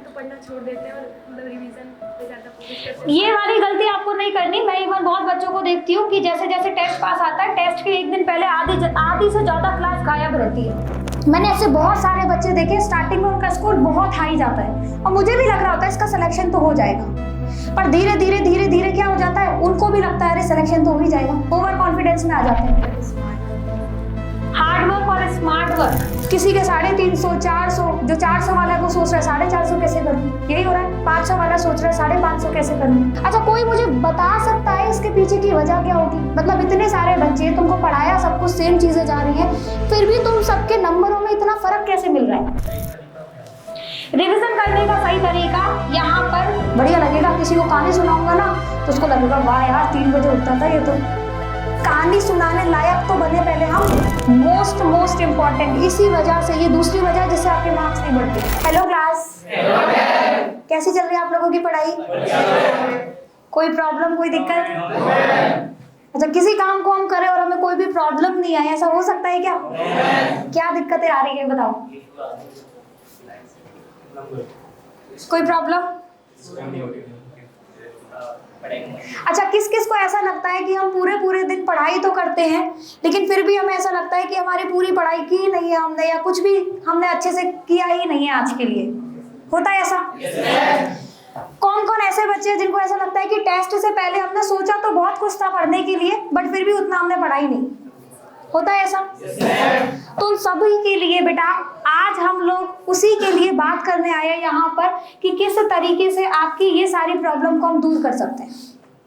तो पढ़ना छोड़ देते हैं और मतलब रिवीजन पे ज़्यादा फोकस करते हैं। ये वाली गलती आपको नहीं करनी। मैं इवन बहुत बच्चों को देखती हूँ कि जैसे जैसे टेस्ट पास आता है, टेस्ट के एक दिन पहले आधी से ज़्यादा क्लास गायब रहती है। मैंने ऐसे बहुत सारे बच्चे देखे, स्टार्टिंग में उनका स्कोर बहुत हाई जाता है और मुझे भी लग रहा होता है इसका सिलेक्शन तो हो जाएगा, पर धीरे धीरे क्या हो जाता है, उनको भी लगता है अरे सिलेक्शन तो हो ही जाएगा, ओवर कॉन्फिडेंस में आ जाते हैं। हार्ड वर्क और स्मार्ट वर्क, किसी के 350 400, जो 400 वाला है वो सोच रहा है 450 कैसे करूं, यही हो रहा है। 500 वाला सोच रहा है 550 कैसे करूं। अच्छा, कोई मुझे बता सकता है इसके पीछे की वजह क्या होगी? मतलब इतने सारे बच्चे, तुमको पढ़ाया सब कुछ सेम चीजें जा रही हैं, फिर भी तुम सबके नंबरों में इतना फर्क कैसे मिल रहा है? रिवीजन करने का सही तरीका यहाँ पर बढ़िया लगेगा। किसी को कहानी सुनाऊंगा ना तो उसको लगेगा वाह यार 3 बजे उठता था ये तो। कहानी सुनाने लायक तो बने पहले हम, मोस्ट इम्पोर्टेंट। इसी वजह से, ये दूसरी वजह जिससे आपके मार्क्स नहीं बढ़ते। हेलो क्लास, कैसी चल रही है आप लोगों की पढ़ाई? कोई प्रॉब्लम, कोई दिक्कत? अच्छा, किसी काम को हम करें और हमें कोई भी प्रॉब्लम नहीं आए, ऐसा हो सकता है क्या? क्या दिक्कतें आ रही है बताओ? कोई प्रॉब्लम? अच्छा, किस किस को ऐसा लगता है कि हम पूरे दिन पढ़ाई तो करते हैं लेकिन फिर भी हमें ऐसा लगता है कि हमारी पूरी पढ़ाई की नहीं है हमने, या कुछ भी हमने अच्छे से किया ही नहीं है आज के लिए? होता है ऐसा? कौन कौन ऐसे बच्चे हैं जिनको ऐसा लगता है कि टेस्ट से पहले हमने सोचा तो बहुत कुछ था पढ़ने के लिए बट फिर भी उतना हमने पढ़ाई नहीं? होता है ऐसा? तो उन सभी के लिए बेटा आज हम लोग उसी के लिए बात करने आए हैं यहाँ पर कि किस तरीके से आपकी ये सारी प्रॉब्लम को हम दूर कर सकते हैं।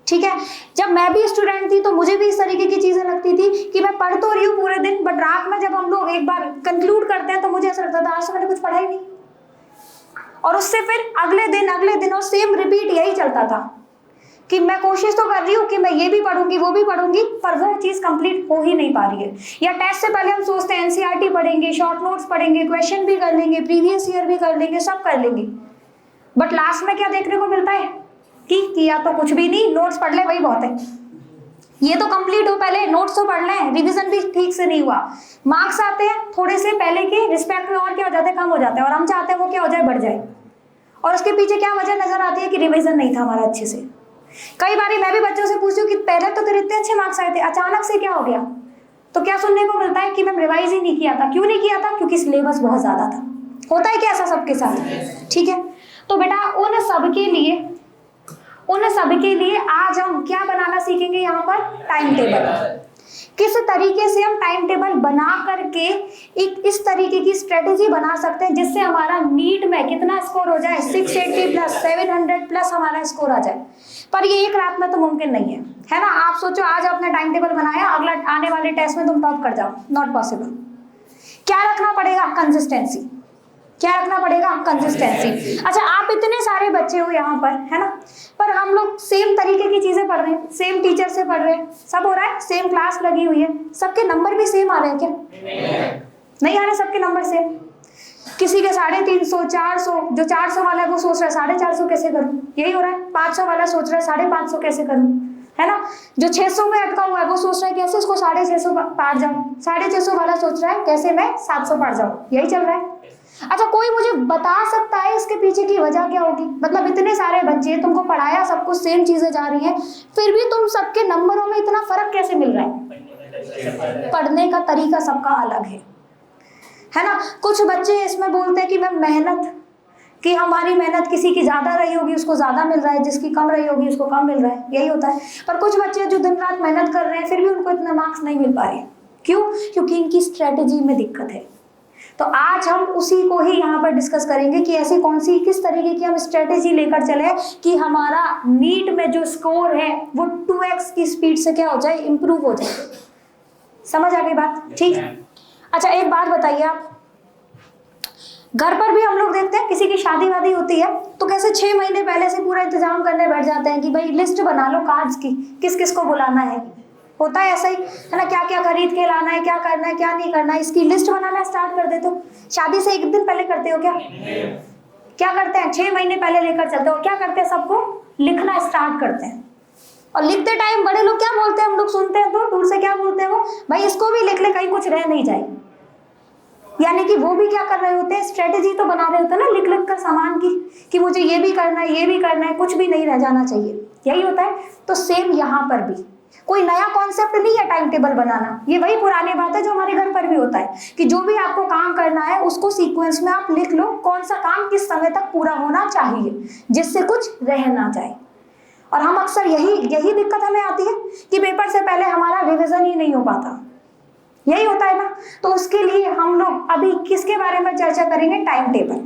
ठीक है, जब मैं भी स्टूडेंट थी तो मुझे भी इस तरीके की चीजें लगती थी कि मैं पढ़ तो रही हूँ पूरे दिन बट रात में जब हम लोग एक बार कंक्लूड करते हैं तो मुझे ऐसा लगता था आज तो मैंने कुछ पढ़ा ही नहीं, और उससे फिर अगले दिन और सेम रिपीट यही चलता था कि मैं कोशिश तो कर रही हूँ कि मैं ये भी पढ़ूंगी वो भी पढ़ूंगी पर वो चीज कंप्लीट हो ही नहीं पा रही है। या टेस्ट से पहले हम सोचते हैं एनसीईआरटी पढ़ेंगे, शॉर्ट नोट्स पढ़ेंगे, क्वेश्चन भी कर लेंगे, प्रीवियस ईयर भी कर लेंगे, सब कर लेंगे, बट लास्ट में क्या देखने को मिलता है कि किया तो कुछ भी नहीं, नोट्स पढ़ ले वही बहुत है। ये तो कंप्लीट हो पहले, नोट्स तो पढ़ लें, रिविजन भी ठीक से नहीं हुआ, मार्क्स आते हैं थोड़े से पहले के रिस्पेक्ट में और क्या हो जाते हैं, कम हो जाते हैं, और हम चाहते हैं वो क्या हो जाए, बढ़ जाए। और उसके पीछे क्या वजह नजर आती है कि रिविजन नहीं था हमारा अच्छे से। कई बार मैं भी बच्चों से पूछती हूँ कि पहले तो तेरे इतने अच्छे मार्क्स आए थे, अचानक से क्या हो गया? तो क्या सुनने को मिलता है कि मैम रिवाइज ही नहीं किया था। क्यों नहीं किया था? क्योंकि सिलेबस बहुत ज्यादा था। होता है क्या ऐसा सबके साथ? ठीक है, तो बेटा उन सबके लिए आज हम क्या बनाना सीखेंगे यहाँ पर? Time table. किस तरीके से हम टाइम टेबल बना करके एक इस तरीके की स्ट्रेटेजी बना सकते हैं जिससे हमारा नीट में कितना स्कोर हो जाए, 680 प्लस 700 प्लस हमारा स्कोर आ जाए। पर ये एक रात में तो मुमकिन नहीं है ना? आप सोचो आज आपने टाइम टेबल बनाया, अगला आने वाले टेस्ट में तुम टॉप कर जाओ, नॉट पॉसिबल। क्या रखना पड़ेगा? कंसिस्टेंसी। क्या रखना पड़ेगा? कंसिस्टेंसी। अच्छा, आप इतने सारे बच्चे हो यहाँ पर, है ना, पर हम लोग सेम तरीके की चीजें पढ़ रहे हैं, सेम टीचर से पढ़ रहे हैं, सब हो रहा है, सेम क्लास लगी हुई है, सबके नंबर भी सेम आ रहे हैं क्या? नहीं आ रहे सबके नंबर सेम। किसी के 350 400, जो 400 वाला है वो सोच रहा है 450 कैसे करूं, यही हो रहा है। 500 वाला सोच रहा है 550 कैसे करूं, है ना। जो 600 में अटका हुआ है वो सोच रहा है कैसे इसको 650 पार जाऊं, 650 वाला सोच रहा है कैसे मैं 700 पार जाऊं, यही चल रहा है। अच्छा, कोई मुझे बता सकता है इसके पीछे की वजह क्या होगी? मतलब इतने सारे बच्चे, तुमको पढ़ाया सब कुछ सेम चीजें जा रही हैं, फिर भी तुम सबके नंबरों में इतना फर्क कैसे मिल रहा है? पढ़ने का तरीका सबका अलग है ना। कुछ बच्चे इसमें बोलते हैं कि मैं मेहनत, कि हमारी मेहनत किसी की ज्यादा रही होगी उसको ज्यादा मिल रहा है, जिसकी कम रही होगी उसको कम मिल रहा है, यही होता है। पर कुछ बच्चे जो दिन रात मेहनत कर रहे हैं फिर भी उनको इतने मार्क्स नहीं मिल पा रहे। क्यों? क्योंकि इनकी स्ट्रेटेजी में दिक्कत है। तो आज हम उसी को ही यहाँ पर डिस्कस करेंगे कि ऐसी कौन सी, किस तरीके की हम स्ट्रेटेजी लेकर चले कि हमारा नीट में जो स्कोर है वो 2x की स्पीड से क्या हो जाए, इंप्रूव हो जाए। समझ आ गई बात? ठीक। अच्छा, एक बात बताइए, आप घर पर भी हम लोग देखते हैं किसी की शादी वादी होती है तो कैसे 6 महीने पहले से पूरा इंतजाम करने बैठ जाते हैं कि भाई लिस्ट बना लो कार्ड्स की, किस किस को बुलाना है। होता है ऐसा ही, है ना, क्या क्या खरीद के लाना है, क्या करना है क्या नहीं करना है, इसकी लिस्ट बनाना स्टार्ट कर देते हो। शादी से 1 दिन पहले करते हो क्या? क्या करते हैं? 6 महीने पहले लेकर चलते हो। क्या करते हैं? सबको लिखना स्टार्ट करते हैं। और लिखते टाइम बड़े लोग क्या बोलते हैं, हम लोग सुनते हैं तो दूर से क्या बोलते हैं वो, भाई इसको भी लिख ले कहीं कुछ रह नहीं जाए। यानी कि वो भी क्या कर रहे होते हैं, स्ट्रेटेजी तो बना रहे होते हैं ना लिख लिख कर सामान की, कि मुझे ये भी करना है, ये भी करना है, कुछ भी नहीं रह जाना चाहिए, यही होता है। तो सेम यहाँ पर भी कोई नया कॉन्सेप्ट नहीं है टाइम टेबल बनाना, ये वही पुरानी बात है जो हमारे घर पर भी होता है कि जो भी आपको काम करना है उसको सीक्वेंस में आप लिख लो, कौन सा काम किस समय तक पूरा होना चाहिए जिससे कुछ रह ना जाए। और हम अक्सर यही दिक्कत हमें आती है कि पेपर से पहले हमारा रिवीजन ही नहीं हो पाता, यही होता है ना। तो उसके लिए हम लोग अभी किसके बारे में चर्चा करेंगे? Time table.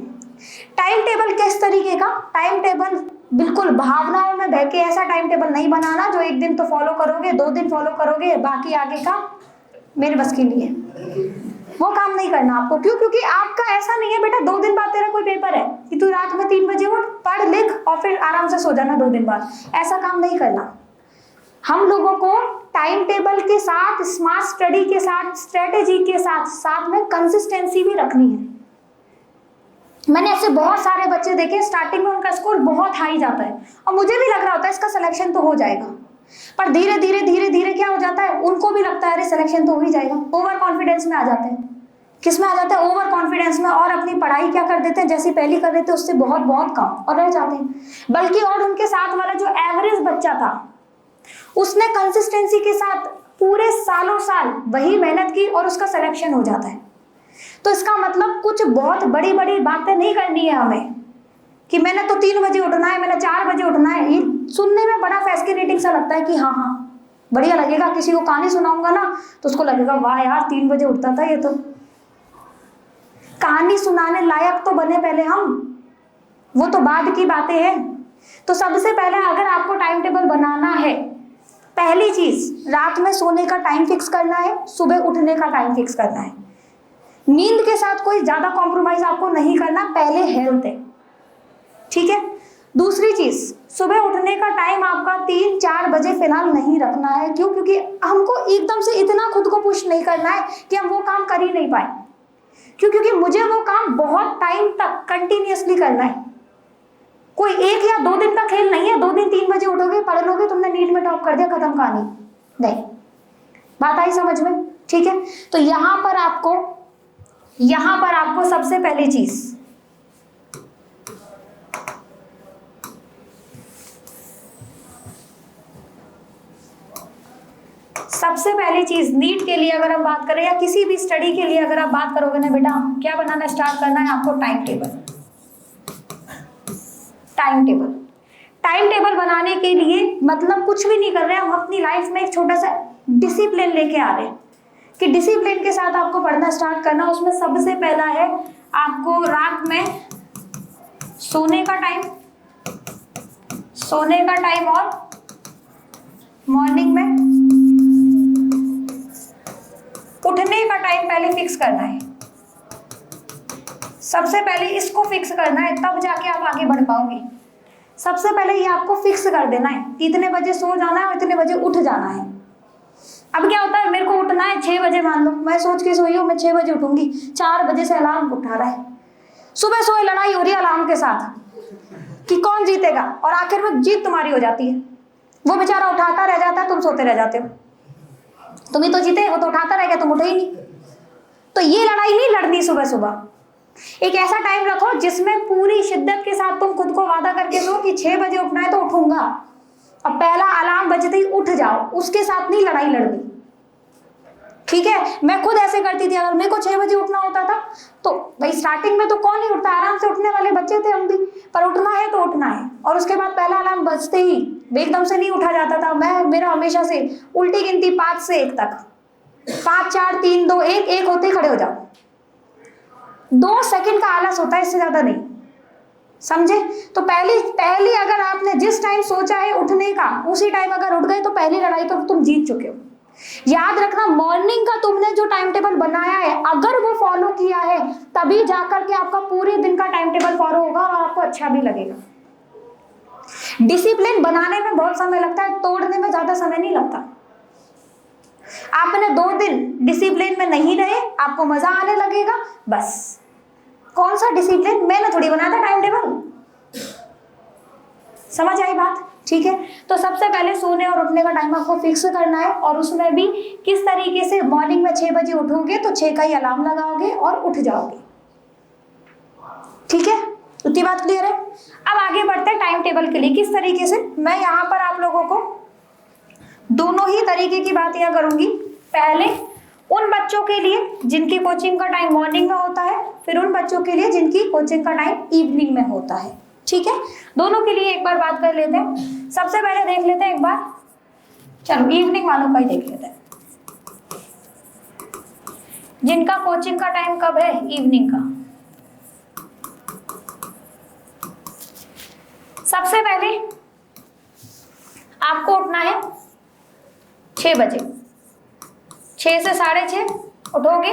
टाइम टेबल किस तरीके का? टाइम टेबल बिल्कुल भावनाओं में बह के ऐसा टाइम टेबल नहीं बनाना जो एक दिन तो फॉलो करोगे, 2 दिन फॉलो करोगे, बाकी आगे का मेरे बस की नहीं है, वो काम नहीं करना आपको। क्यों? क्योंकि आपका ऐसा नहीं है बेटा 2 दिन बाद तेरा कोई पेपर है कि तू रात में 3 बजे उठ, पढ़ लिख और फिर आराम से सो जाना 2 दिन बाद, ऐसा काम नहीं करना। हम लोगों को टाइम टेबल के साथ, स्मार्ट स्टडी के साथ, स्ट्रेटेजी के साथ साथ में कंसिस्टेंसी भी रखनी है। मैंने ऐसे बहुत सारे बच्चे देखे, स्टार्टिंग में उनका स्कोर बहुत हाई जाता है और मुझे भी लग रहा होता है इसका सिलेक्शन तो हो जाएगा, पर धीरे धीरे क्या हो जाता है, उनको भी लगता है अरे सिलेक्शन तो हो ही जाएगा, ओवर कॉन्फिडेंस में आ जाते हैं। किस में आ जाते हैं? ओवर कॉन्फिडेंस में, और अपनी पढ़ाई क्या कर देते हैं, जैसी पहली कर रहे थे उससे बहुत कम, और रह जाते हैं। बल्कि और उनके साथ वाला जो एवरेज बच्चा था उसने कंसिस्टेंसी के साथ पूरे सालों साल वही मेहनत की और उसका सिलेक्शन हो जाता है। तो इसका मतलब कुछ बहुत बड़ी बातें नहीं करनी है हमें कि मैंने तो 3 बजे उठना है, मैंने 4 बजे उठना है। ये सुनने में बड़ा फैसिनेटिंग सा लगता है कि हाँ बढ़िया लगेगा, किसी को कहानी सुनाऊंगा ना तो उसको लगेगा वाह यार 3 बजे उठता था ये तो। कहानी सुनाने लायक तो बने पहले हम, वो तो बाद की बातें हैं। तो सबसे पहले अगर आपको टाइम टेबल बनाना है, पहली चीज रात में सोने का टाइम फिक्स करना है, सुबह उठने का टाइम फिक्स करना है। नींद के साथ कोई ज्यादा कॉम्प्रोमाइज आपको नहीं करना, पहले हेल्थ है, ठीक है। दूसरी चीज, सुबह उठने का टाइम आपका 3-4 बजे फिलहाल नहीं रखना है। क्यों? क्योंकि हमको एकदम से इतना खुद को पुश नहीं करना है कि हम वो काम कर ही नहीं पाए। क्यों? क्योंकि मुझे वो काम बहुत टाइम तक कंटिन्यूअसली करना है। कोई 1 या 2 दिन का खेल नहीं है। 2 दिन 3 बजे उठोगे, पढ़ लोगे, तुमने नीट में टॉप कर दिया, खत्म कहानी। नहीं, बात आई समझ में? ठीक है। तो यहां पर आपको सबसे पहली चीज नीट के लिए अगर हम बात करें या किसी भी स्टडी के लिए अगर आप बात करोगे ना बेटा, क्या बनाना स्टार्ट करना है आपको? टाइम टेबल बनाने के लिए मतलब कुछ भी नहीं कर रहे हैं हम, अपनी लाइफ में एक छोटा सा डिसिप्लिन लेके आ रहे हैं कि डिसिप्लिन के साथ आपको पढ़ना स्टार्ट करना। उसमें सबसे पहला है आपको रात में सोने का टाइम और मॉर्निंग में उठने का टाइम पहले फिक्स करना है। सबसे पहले इसको फिक्स करना है, तब जाके आप आगे बढ़ पाओगे। सबसे पहले ये आपको फिक्स कर देना है कि इतने बजे सो जाना है और इतने बजे उठ जाना है। अब क्या होता है, मेरे को उठना है 6 बजे, मान लो मैं सोच के सोई हूँ मैं 6 बजे उठूंगी, 4 बजे से अलार्म उठा रहा है, सुबह सोए लड़ाई हो रही है अलार्म के साथ कि कौन जीतेगा, और आखिर में जीत तुम्हारी हो जाती है। वो बेचारा उठाता रह जाता है, तुम सोते रह जाते हो। तुम ही तो जीते, वो तो उठाता रह गया, तुम उठे ही नहीं। तो ये लड़ाई नहीं लड़नी सुबह सुबह। एक ऐसा टाइम रखो जिसमें पूरी शिद्दत के साथ तुम खुद को वादा करके दो कि 6 बजे उठना है तो उठूंगा, अब पहला अलार्म बजते ही उठ जाओ, उसके साथ नहीं लड़ाई लड़नी, ठीक है। मैं खुद ऐसे करती थी, अगर मेरे को 6 बजे उठना होता था तो भाई स्टार्टिंग में तो कौन ही उठता, आराम से उठने वाले बच्चे थे हम भी, पर उठना है तो उठना है। और उसके बाद पहला अलार्म बजते ही एकदम से नहीं उठा जाता था। मेरा हमेशा से उल्टी गिनती 5 से 1 तक, 5 4 3 2 1 होते ही खड़े हो जाओ। 2 सेकंड का आलस होता है, इससे ज्यादा नहीं, समझे। तो पहली अगर आपने जिस टाइम सोचा है उठने का उसी टाइम अगर उठ गए तो पहली लड़ाई तो तुम जीत चुके हो। याद रखना, मॉर्निंग का तुमने जो टाइम टेबल बनाया है अगर वो फॉलो किया है तभी जाकर के आपका पूरे दिन का टाइम टेबल फॉलो होगा और आपको अच्छा भी लगेगा। डिसिप्लिन बनाने में बहुत समय लगता है, तोड़ने में ज्यादा समय नहीं लगता। आपने 2 दिन डिसिप्लिन में नहीं रहे, आपको मजा आने लगेगा, बस। कौन सा डिसिप्लिन? मैंने थोड़ी बनाया था टाइम टेबल, समझ आई बात? ठीक है। तो सबसे पहले सोने और उठने का टाइम आपको फिक्स करना है, और उसमें भी किस तरीके से, मॉर्निंग में 6 बजे उठोगे तो 6 का ही अलार्म लगाओगे और उठ जाओगे, ठीक है। उतनी बात क्लियर है। अब आगे बढ़ते हैं टाइम टेबल के लिए। किस तरीके से, मैं यहाँ पर आप लोगों को दोनों ही तरीके की बात यहाँ करूंगी। पहले उन बच्चों के लिए जिनकी कोचिंग का टाइम मॉर्निंग में होता है, फिर उन बच्चों के लिए जिनकी कोचिंग का टाइम इवनिंग में होता है। ठीक है, दोनों के लिए एक बार बात कर लेते हैं। सबसे पहले देख लेते हैं एक बार, चलो इवनिंग वालों का ही देख लेते हैं, जिनका कोचिंग का टाइम कब है, इवनिंग का। सबसे पहले आपको उठना है 6 बजे, 6 से 6:30 उठोगे,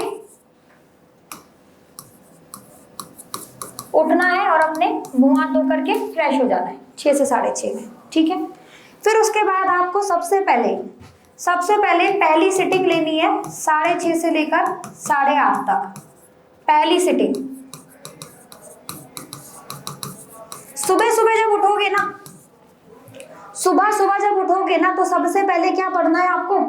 उठना है और अपने मुंह हाथ धो करके फ्रेश हो जाना है 6 से 6:30 में। ठीक है, फिर उसके बाद आपको सबसे पहले पहली सिटिंग लेनी है 6:30 से लेकर 8:30 तक। पहली सिटिंग सुबह सुबह जब उठोगे ना, तो सबसे पहले क्या पढ़ना है आपको,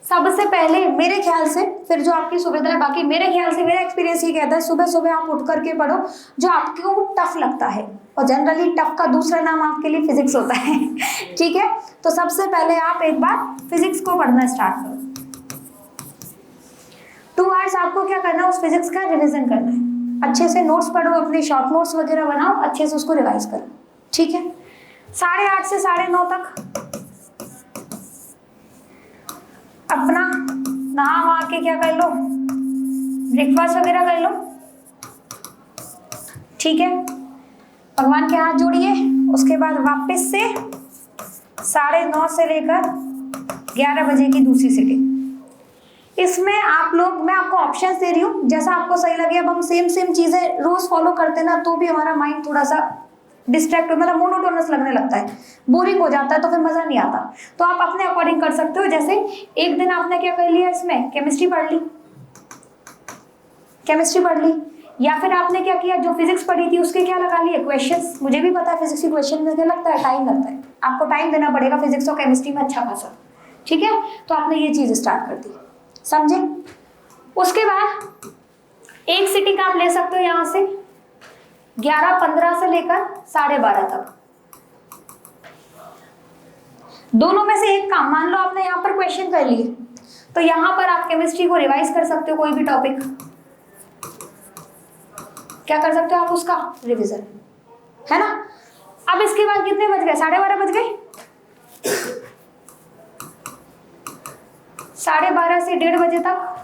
सबसे पहले मेरे ख्याल से, फिर जो आपकी सुविधा है, बाकी मेरे ख्याल से मेरा एक्सपीरियंस ये कहता है सुबह सुबह आप उठ करके पढ़ो जो आपको टफ लगता है, और जनरली टफ का दूसरा नाम आपके लिए फिजिक्स होता है। ठीक है, तो सबसे पहले आप एक बार फिजिक्स को पढ़ना स्टार्ट करो। 2 आवर्स आपको क्या करना है, उस फिजिक्स का रिविजन करना है। अच्छे से नोट्स पढ़ो, अपने शॉर्ट नोट्स वगैरह बनाओ, अच्छे से उसको रिवाइज करो। ठीक है, 8:30 से 9:30 तक अपना नहा वहा के क्या कर लो, ब्रेकफास्ट वगैरह कर लो। ठीक है, भगवान के हाथ जोड़िए। उसके बाद वापस से 9:30 से लेकर 11 बजे की दूसरी सिटिंग। इसमें आप लोग, मैं आपको ऑप्शंस दे रही हूँ, जैसा आपको सही लगे। अब हम सेम चीजें रोज फॉलो करते ना, तो भी हमारा माइंड थोड़ा सा डिस्ट्रैक्ट, मतलब मोनोटोनस लगने लगता है, बोरिंग हो जाता है, तो फिर मजा नहीं आता। तो आप अपने अकॉर्डिंग कर सकते हो। जैसे एक दिन आपने क्या कर लिया, इसमें केमिस्ट्री पढ़ ली, या फिर आपने क्या किया, जो फिजिक्स पढ़ी थी उसके क्या लगा लिए, क्वेश्चंस। मुझे भी पता है फिजिक्स की क्वेश्चन में क्या लगता है, टाइम लगता है, आपको टाइम देना पड़ेगा फिजिक्स और केमिस्ट्री में अच्छा खासा। ठीक है, तो आपने ये चीज स्टार्ट कर दी, समझे। उसके बाद एक सिटिंग आप ले सकते हो यहाँ से 11:15 से लेकर 12:30 तक। दोनों में से एक काम, मान लो आपने यहाँ पर क्वेश्चन कर लिए, तो यहाँ पर आप केमिस्ट्री को रिवाइज कर सकते हो, कोई भी टॉपिक क्या कर सकते हो आप, उसका रिवीजन, है ना। अब इसके बाद कितने बज गए, 12:30 बज गए। 12:30 से 1:30 बजे तक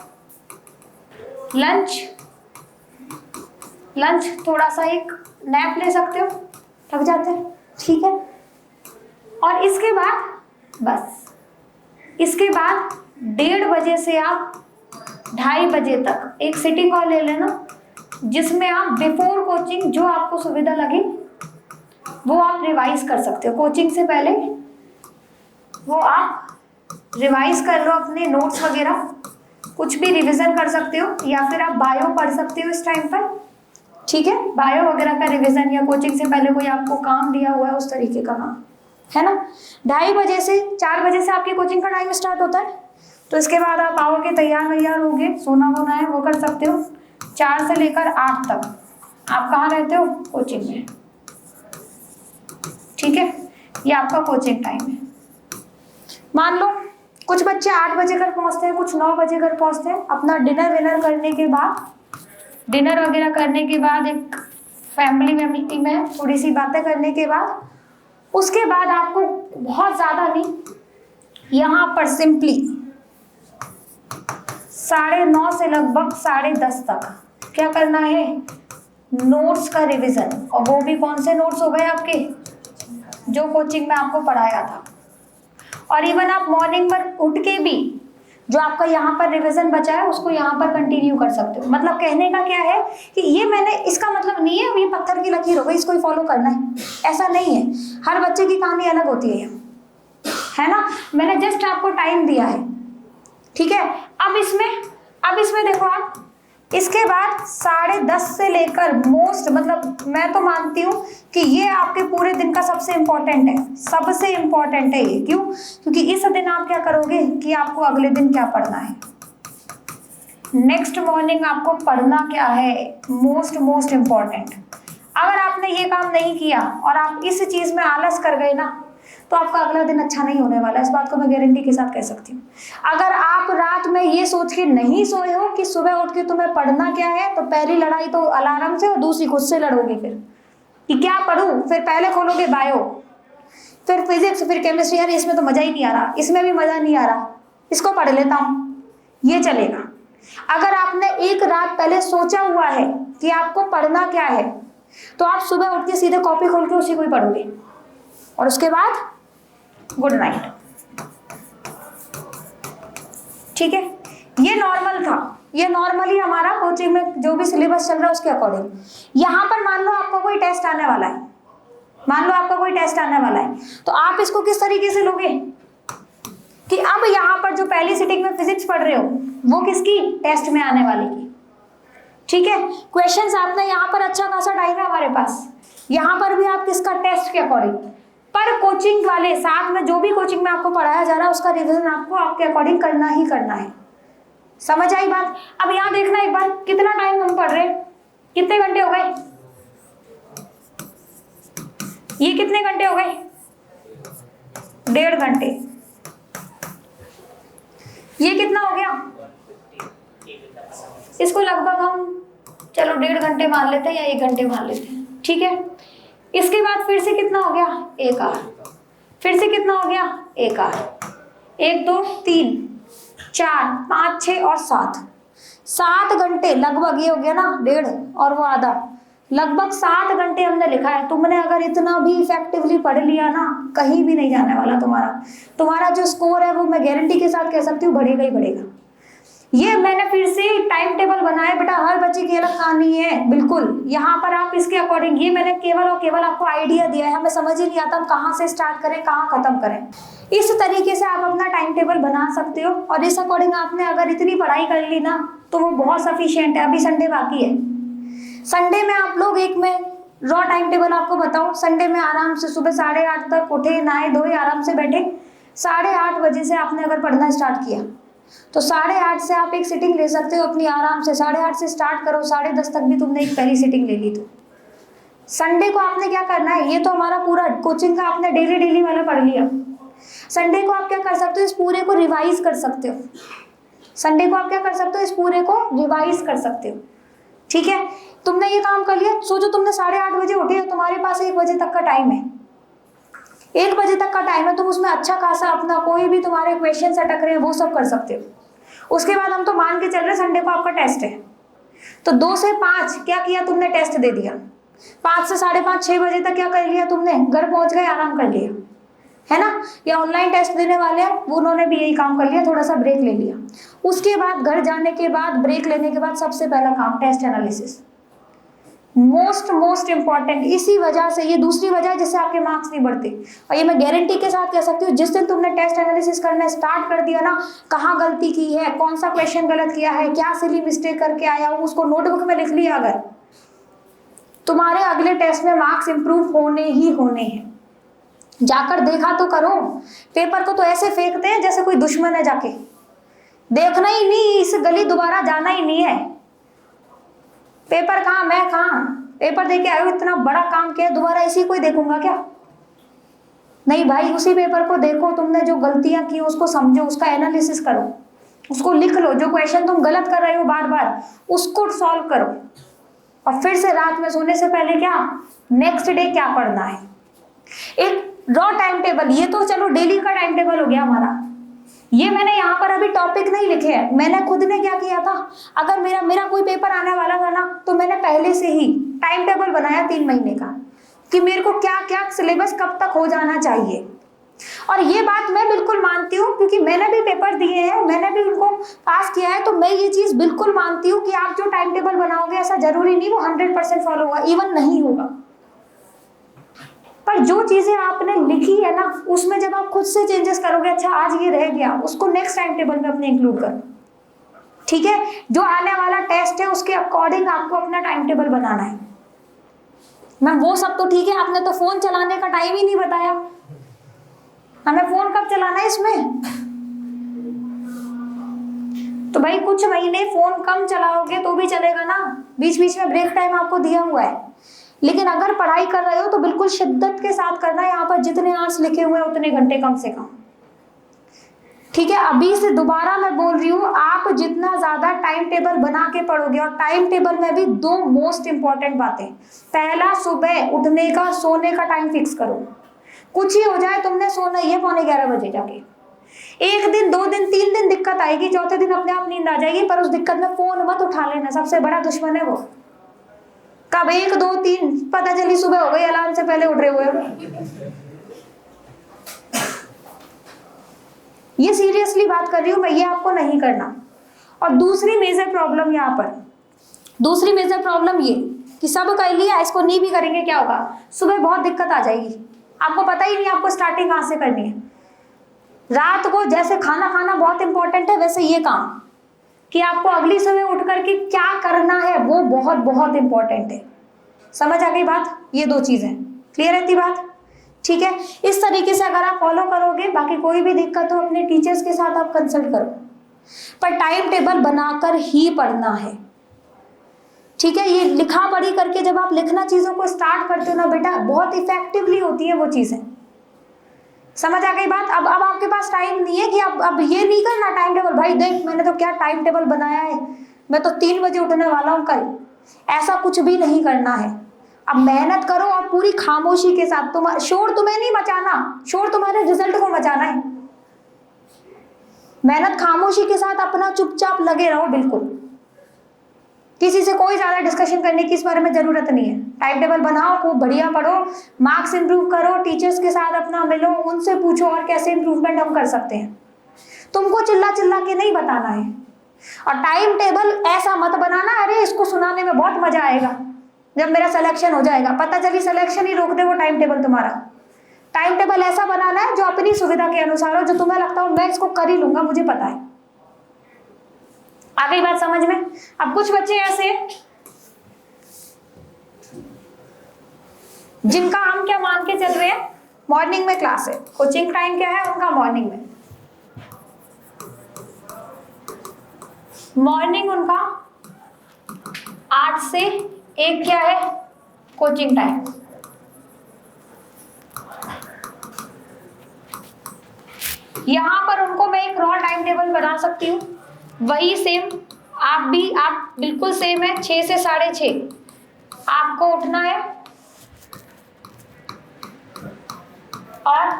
लंच, थोड़ा सा एक नैप ले सकते हो, थक जाते हैं। ठीक है, और इसके बाद 1:30 बजे से आप 2:30 बजे तक एक सिटिंग और ले लेना, जिसमें आप बिफोर कोचिंग जो आपको सुविधा लगे वो आप रिवाइज कर सकते हो। कोचिंग से पहले वो आप रिवाइज कर लो, अपने नोट्स वगैरह कुछ भी रिवीजन कर सकते हो, या फिर आप बायो पढ़ सकते हो इस टाइम पर। ठीक है, बायो वगैरह का रिवीजन, या कोचिंग से पहले कोई आपको काम दिया हुआ है उस तरीके का काम, है ना। 2:30 बजे से 4 बजे से आपकी कोचिंग का टाइम स्टार्ट होता है, तो इसके बाद आप आओगे, तैयार होगे, सोना वोना है वो कर सकते हो। 4 से लेकर 8 तक आप कहाँ रहते हो, कोचिंग में। ठीक है, ये आपका कोचिंग टाइम है। मान लो कुछ बच्चे 8 बजे घर पहुंचते हैं, कुछ 9 बजे घर पहुंचते हैं। अपना डिनर वगैरह करने के बाद एक फैमिली में थोड़ी सी बातें करने के बाद, उसके बाद आपको बहुत ज्यादा नहीं, यहाँ पर सिंपली 9:30 से लगभग 10:30 तक क्या करना है, नोट्स का रिवीजन। और वो भी कौन से नोट्स हो गए आपके, जो कोचिंग में आपको पढ़ाया था। और इवन आप मॉर्निंग पर उठ के भी जो आपका यहाँ पर रिवीजन बचा है उसको यहाँ पर कंटिन्यू कर सकते हो। मतलब कहने का क्या है कि ये मैंने, इसका मतलब नहीं है ये पत्थर की लकीर हो गई, इसको ही फॉलो करना है, ऐसा नहीं है। हर बच्चे की कहानी अलग होती है ना। मैंने जस्ट आपको टाइम दिया है, ठीक है। अब इसमें देखो आप, इसके बाद 10:30 से लेकर मोस्ट, मतलब मैं तो मानती हूँ कि ये आपके पूरे दिन का सबसे इम्पोर्टेंट है, सबसे इम्पोर्टेंट है ये। क्यों? क्योंकि इस दिन आप क्या करोगे कि आपको अगले दिन क्या पढ़ना है, नेक्स्ट मॉर्निंग आपको पढ़ना क्या है, मोस्ट इम्पोर्टेंट। अगर आपने ये काम नहीं किया और आप इस चीज में आलस कर गए ना, तो आपका अगला दिन अच्छा नहीं होने वाला। इस बात को मैं गारंटी के साथ कह सकती हूँ। अगर आप रात में ये सोच के नहीं सोए हो कि सुबह उठ के तुम्हें पढ़ना क्या है, तो पहली लड़ाई तो अलार्म से और दूसरी खुद से लड़ोगे फिर कि क्या पढूं। फिर पहले खोलोगे बायो, फिर फिजिक्स, फिर केमिस्ट्री, यार इसमें तो मजा ही नहीं आ रहा, इसमें भी मजा नहीं आ रहा, इसको पढ़ लेता हूँ, ये चलेगा। अगर आपने एक रात पहले सोचा हुआ है कि आपको पढ़ना क्या है, तो आप सुबह उठ के सीधे कॉपी खोल के उसी को ही पढ़ोगे और उसके बाद गुड नाइट। ठीक है, ये नॉर्मल था, ये नॉर्मली हमारा कोचिंग में जो भी सिलेबस चल रहा है उसके अकॉर्डिंग। यहां पर मान लो आपका कोई टेस्ट आने वाला है, मान लो आपका कोई टेस्ट आने वाला है, तो आप इसको किस तरीके से लोगे कि अब यहाँ पर जो पहली सिटिंग में फिजिक्स पढ़ रहे हो वो किसकी, टेस्ट में आने वाले की। ठीक है, क्वेश्चंस आपने यहाँ पर अच्छा खासा टाइम है हमारे पास, यहाँ पर भी आप किसका, टेस्ट के अकॉर्डिंग। पर कोचिंग वाले साथ में जो भी कोचिंग में आपको पढ़ाया जा रहा है उसका रिवीजन आपको आपके अकॉर्डिंग करना ही करना है। समझ आई बात। अब यहाँ देखना एक बार कितना टाइम हम पढ़ रहे हैं, कितने घंटे हो गए, ये कितने घंटे हो गए, 1.5 घंटे। ये कितना हो गया, इसको लगभग हम चलो 1.5 घंटे मान लेते हैं या 1 घंटे मान लेते हैं। ठीक है, इसके बाद फिर से कितना हो गया, 1 आवर, फिर से कितना हो गया, 1 आवर, 1 2 3 4 5 6 और 7 घंटे लगभग। ये हो गया ना 1.5 और वो आधा, लगभग 7 घंटे हमने लिखा है। तुमने अगर इतना भी इफेक्टिवली पढ़ लिया ना, कहीं भी नहीं जाने वाला तुम्हारा जो स्कोर है वो मैं गारंटी के साथ कह सकती हूँ बढ़ेगा ही बढ़ेगा। ये मैंने फिर से टाइम टेबल बनाया बेटा, हर बच्चे की अलग कहानी है बिल्कुल। यहाँ पर आप इसके अकॉर्डिंग, ये मैंने केवल और केवल आपको आइडिया दिया है, हमें समझ ही नहीं आता हम कहाँ से स्टार्ट करें कहाँ खत्म करें। इस तरीके से आप अपना टाइम टेबल बना सकते हो और इस अकॉर्डिंग आपने अगर इतनी पढ़ाई कर ली ना तो वो बहुत सफिशियंट है। अभी संडे बाकी है, संडे में आप लोग एक में रॉ टाइम टेबल आपको बताओ, संडे में आराम से सुबह 8:30 तक उठे, नहाए धोए, आराम से बैठे, 8:30 बजे से आपने अगर पढ़ना स्टार्ट किया तो 8:30 से आप एक सिटिंग ले सकते हो अपनी आराम से। 8:30 से स्टार्ट करो, 10:30 तक भी तुमने एक पहली सिटिंग ले ली। तो संडे को आपने क्या करना है, ये तो हमारा पूरा कोचिंग का आपने डेली वाला पढ़ लिया। संडे को आप क्या कर सकते हो, इस पूरे को रिवाइज कर सकते हो। संडे को आप क्या कर सकते हो, इस पूरे को रिवाइज कर सकते हो। ठीक है, तुमने ये काम कर लिया, सोचो तुमने 8:30 बजे उठे हो, तुम्हारे पास 1 बजे तक का टाइम है, 1 बजे तक का टाइम है, तुम उसमें अच्छा खासा अपना कोई भी तुम्हारे क्वेश्चन अटक रहे हैं वो सब कर सकते हो। उसके बाद हम तो मान के चल रहे संडे को आपका टेस्ट है, तो 2 से 5 क्या किया तुमने, टेस्ट दे दिया। 5 से 5:30 6 बजे तक क्या कर लिया तुमने, घर पहुंच गए, आराम कर लिया, है ना। या ऑनलाइन टेस्ट देने वाले हैं वो उन्होंने भी यही काम कर लिया, थोड़ा सा ब्रेक ले लिया। उसके बाद घर जाने के बाद, ब्रेक लेने के बाद सबसे पहला काम टेस्ट एनालिसिस, मोस्ट इंपॉर्टेंट। इसी वजह से, ये दूसरी वजह है जिससे आपके मार्क्स नहीं बढ़ते, और ये मैं गारंटी के साथ कह सकती हूँ जिस दिन तुमने टेस्ट एनालिसिस करना स्टार्ट कर दिया ना, कहाँ गलती की है, कौन सा क्वेश्चन गलत किया है, क्या सिली मिस्टेक करके आया हूँ, उसको नोटबुक में लिख लिया, अगर तुम्हारे अगले टेस्ट में मार्क्स इंप्रूव होने ही होने हैं। जाकर देखा तो करो, पेपर को तो ऐसे फेंकते हैं जैसे कोई दुश्मन है, जाके देखना ही नहीं, इस गली दोबारा जाना ही नहीं है। पेपर कहाँ, मैं कहाँ, पेपर देके आयो, इतना बड़ा काम किया, दोबारा इसी को ही देखूंगा क्या? नहीं भाई, उसी पेपर को देखो, तुमने जो गलतियां की उसको समझो, उसका एनालिसिस करो, उसको लिख लो, जो क्वेश्चन तुम गलत कर रहे हो बार बार उसको सॉल्व करो, और फिर से रात में सोने से पहले क्या, नेक्स्ट डे क्या पढ़ना है, एक रॉ टाइम टेबल। ये तो चलो डेली का टाइम टेबल हो गया हमारा, ये मैंने यहाँ पर अभी टॉपिक नहीं लिखे हैं, मैंने खुद ने क्या किया था, अगर मेरा कोई पेपर आने वाला था ना तो मैंने पहले से ही टाइम टेबल बनाया 3 महीने का कि मेरे को क्या क्या सिलेबस कब तक हो जाना चाहिए। और ये बात मैं बिल्कुल मानती हूँ क्योंकि मैंने भी पेपर दिए हैं, मैंने भी उनको पास किया है, तो मैं ये चीज बिल्कुल मानती हूँ कि आप जो टाइम टेबल बनाओगे ऐसा जरूरी नहीं वो 100% फॉलो होगा, इवन नहीं होगा, पर जो चीजें आपने लिखी है ना उसमें जब आप खुद से चेंजेस करोगे, अच्छा आज ये रह गया, उसको नेक्स्ट टाइम टेबल में अपने इंक्लूड करो। ठीक है, जो आने वाला टेस्ट है उसके अकॉर्डिंग आपको अपना टाइम टेबल बनाना है। मैम वो सब तो ठीक है, आपने तो फोन चलाने का टाइम ही नहीं बताया, हमें फोन कब चलाना है इसमें, तो भाई कुछ महीने फोन कम चलाओगे तो भी चलेगा ना, बीच बीच में ब्रेक टाइम आपको दिया हुआ है। लेकिन अगर पढ़ाई कर रहे हो तो बिल्कुल शिद्दत के साथ करना है। यहाँ पर जितने आवर्स लिखे हुए हैं उतने घंटे कम से कम, ठीक है। अभी से दोबारा मैं बोल रही हूँ, आप जितना ज्यादा टाइम टेबल बना के पढ़ोगे, और टाइम टेबल में भी दो मोस्ट इंपॉर्टेंट बातें, पहला सुबह उठने का सोने का टाइम फिक्स करो। कुछ ही हो जाए तुमने सोना ही है 11:15 बजे जाके, एक दिन 2 दिन 3 दिन दिक्कत आएगी, चौथे दिन अपने आप नींद आ जाएगी, पर उस दिक्कत में फोन मत उठा लेना, सबसे बड़ा दुश्मन है वो। कब 1 2 3 पता चली सुबह हो गई, अलार्म से पहले उठ रहे हुए। ये सीरियसली बात कर रही हूं मैं, ये आपको नहीं करना। और दूसरी मेजर प्रॉब्लम यहाँ पर, दूसरी मेजर प्रॉब्लम ये कि सब कर लिया, इसको नहीं भी करेंगे क्या होगा, सुबह बहुत दिक्कत आ जाएगी, आपको पता ही नहीं आपको स्टार्टिंग कहाँ से करनी है। रात को जैसे खाना खाना बहुत इंपॉर्टेंट है, वैसे ये काम कि आपको अगली सुबह उठ करके क्या करना है वो बहुत बहुत इंपॉर्टेंट है। समझ आ गई बात? ये 2 चीजें क्लियर रहती बात, ठीक है। इस तरीके से अगर आप फॉलो करोगे, बाकी कोई भी दिक्कत हो अपने टीचर्स के साथ आप कंसल्ट करो, पर टाइम टेबल बनाकर ही पढ़ना है, ठीक है। ये लिखा पढ़ी करके जब आप लिखना चीजों को स्टार्ट करते हो ना बेटा, बहुत इफेक्टिवली होती है वो चीजें। समझ आ गई बात? अब आपके पास टाइम नहीं है कि अब ये नहीं करना टाइम टेबल, भाई देख मैंने तो क्या टाइम टेबल बनाया है, मैं तो 3 बजे उठने वाला हूँ कल, ऐसा कुछ भी नहीं करना है। अब मेहनत करो और पूरी खामोशी के साथ, शोर तुम्हें नहीं मचाना, शोर तुम्हारे रिजल्ट को मचाना है। मेहनत खामोशी के साथ, अपना चुपचाप लगे रहो, बिल्कुल किसी से कोई ज्यादा डिस्कशन करने की इस बारे में जरूरत नहीं है। टाइम टेबल बनाओ, खूब बढ़िया पढ़ो, मार्क्स इंप्रूव करो, टीचर्स के साथ अपना मिलो, उनसे पूछो और कैसे इंप्रूवमेंट हम कर सकते हैं। तुमको चिल्ला चिल्ला के नहीं बताना है। और टाइम टेबल ऐसा मत बनाना अरे इसको सुनाने में बहुत मजा आएगा जब मेरा सिलेक्शन हो जाएगा, पता चली सिलेक्शन ही रोक दे वो टाइम टेबल तुम्हारा। टाइम टेबल ऐसा बनाना है जो अपनी सुविधा के अनुसार हो, जो तुम्हें लगता हो मैं इसको कर ही लूंगा, मुझे पता है। आ गई बात समझ में? अब कुछ बच्चे ऐसे जिनका हम क्या मान के चल रहे हैं, मॉर्निंग में क्लास है, कोचिंग टाइम क्या है उनका मॉर्निंग में, मॉर्निंग उनका 8 से 1 क्या है कोचिंग टाइम। यहां पर उनको मैं एक रॉ टाइम टेबल बना सकती हूँ, वही सेम आप बिल्कुल सेम है। 6 से 6:30 आपको उठना है और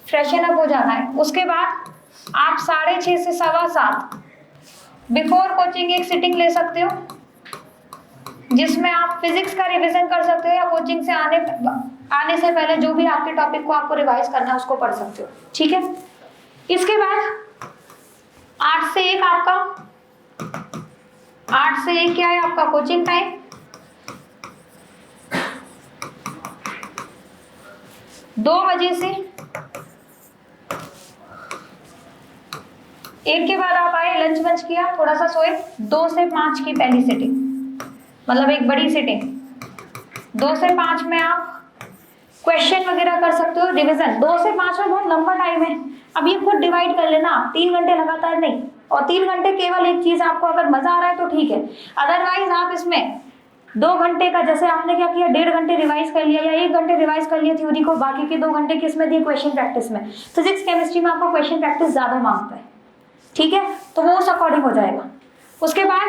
फ्रेशन अप हो जाना है। उसके बाद आप 6:30 से 7:15 बिफोर कोचिंग एक सिटिंग ले सकते हो, जिसमें आप फिजिक्स का रिवीजन कर सकते हो, या कोचिंग से आने से पहले जो भी आपके टॉपिक को आपको रिवाइज करना है उसको पढ़ सकते हो, ठीक है। इसके बाद 8 से 1 आपका 8 से 1 क्या है आपका कोचिंग टाइम। 2 बजे से 1 के बाद आप आए, लंच वंच किया, थोड़ा सा सोए। 2 से 5 की पहली सिटिंग, मतलब एक बड़ी सिटिंग। 2 से 5 में आप क्वेश्चन वगैरह कर सकते हो, रिवीजन। 2 से 5 में बहुत लंबा टाइम है, अब ये खुद डिवाइड कर लेना, 3 घंटे लगातार नहीं, और 3 घंटे केवल एक चीज, आपको अगर मजा आ रहा है तो ठीक है, अदरवाइज आप इसमें 2 घंटे का, जैसे आपने क्या किया 1.5 घंटे रिवाइज कर लिया या 1 घंटे रिवाइज कर लिया थ्योरी को, बाकी के 2 घंटे किसमें दिए, क्वेश्चन प्रैक्टिस में। फिजिक्स केमिस्ट्री में आपको क्वेश्चन प्रैक्टिस ज्यादा मांगता है, ठीक है, तो वो उस अकॉर्डिंग हो जाएगा। उसके बाद